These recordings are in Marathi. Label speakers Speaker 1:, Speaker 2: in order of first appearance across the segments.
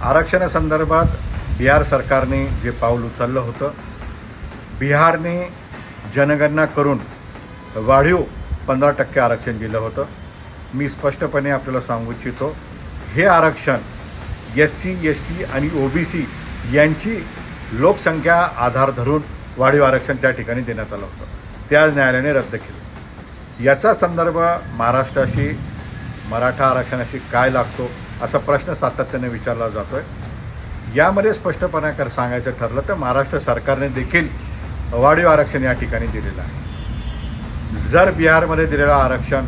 Speaker 1: आरक्षणासंदर्भात बिहार सरकारने जे पाऊल उचललं होतं, बिहारने जनगणना करून वाढीव 15% आरक्षण दिलं होतं. मी स्पष्टपणे आपल्याला सांगू इच्छितो, हे आरक्षण SC, ST आणि OBC यांची लोकसंख्या आधार धरून वाढीव आरक्षण त्या ठिकाणी देण्यात आलं होतं. ते आज न्यायालयाने रद्द केलं. याचा संदर्भ महाराष्ट्राशी, मराठा आरक्षणाशी काय लागतो असा प्रश्न सातत्याने विचारला जातो आहे. यामध्ये स्पष्टपणे सांगायचं ठरलं तर महाराष्ट्र सरकारने देखील वाढीव आरक्षण या ठिकाणी दिलेलं आहे. जर बिहारमध्ये दिलेलं आरक्षण,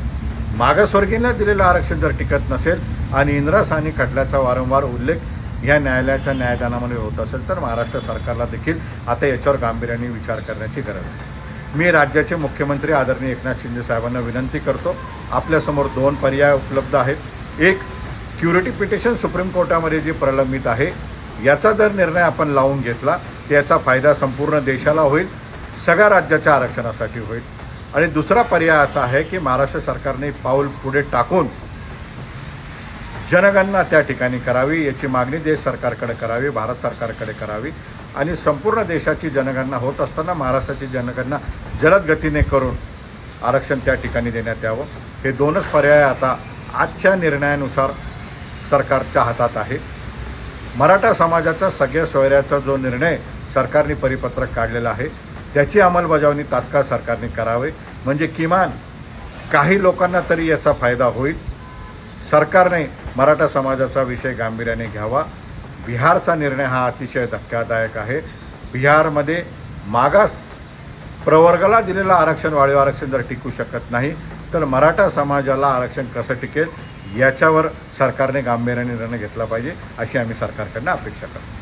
Speaker 1: मागासवर्गीयांना दिलेलं आरक्षण जर टिकत नसेल आणि इंदिरासानी खटल्याचा वारंवार उल्लेख ह्या न्यायालयाच्या न्यायदानामध्ये होत असेल तर महाराष्ट्र सरकारला देखील आता याच्यावर गांभीर्याने विचार करण्याची गरज आहे. मी राज्याचे मुख्यमंत्री आदरणीय एकनाथ शिंदे साहेबांना विनंती करतो, आपल्यासमोर 2 पर्याय उपलब्ध आहेत. एक, क्युरिटी पिटिशन सुप्रीम कोर्टामध्ये जी प्रलंबित आहे याचा जर निर्णय आपण लावून घेतला तर याचा फायदा संपूर्ण देशाला होईल, सगळ्या राज्याच्या आरक्षणासाठी होईल. आणि दुसरा पर्याय असा आहे की महाराष्ट्र सरकारने पाऊल पुढे टाकून जनगणना त्या ठिकाणी करावी, याची मागणी देश सरकारकडे करावी, भारत सरकारकडे करावी आणि संपूर्ण देशाची जनगणना होत असताना महाराष्ट्राची जनगणना जलद गतीने करून आरक्षण त्या ठिकाणी देण्यात यावं. हे 2च पर्याय आता आजच्या निर्णयानुसार सरकारच्या हातात आहे. मराठा समाजाचा सगळ्या सोयऱ्याचा जो निर्णय सरकारने परिपत्रक काढलेला आहे त्याची अंमलबजावणी तात्काळ सरकारने करावे, म्हणजे किमान काही लोकांना तरी याचा फायदा होईल. सरकारने मराठा समाजाचा विषय गांभीर्याने घ्यावा. बिहारचा निर्णय हा अतिशय धक्कादायक आहे. बिहारमध्ये मागास प्रवर्गाला दिलेलं आरक्षण, वाढीव आरक्षण जर टिकू शकत नाही तर मराठा समाजाला आरक्षण कसं टिकेल याच्यावर सरकारने गांभीर्याने निर्णय घेतला पाहिजे, अशी आम्ही सरकारकडनं अपेक्षा करतो.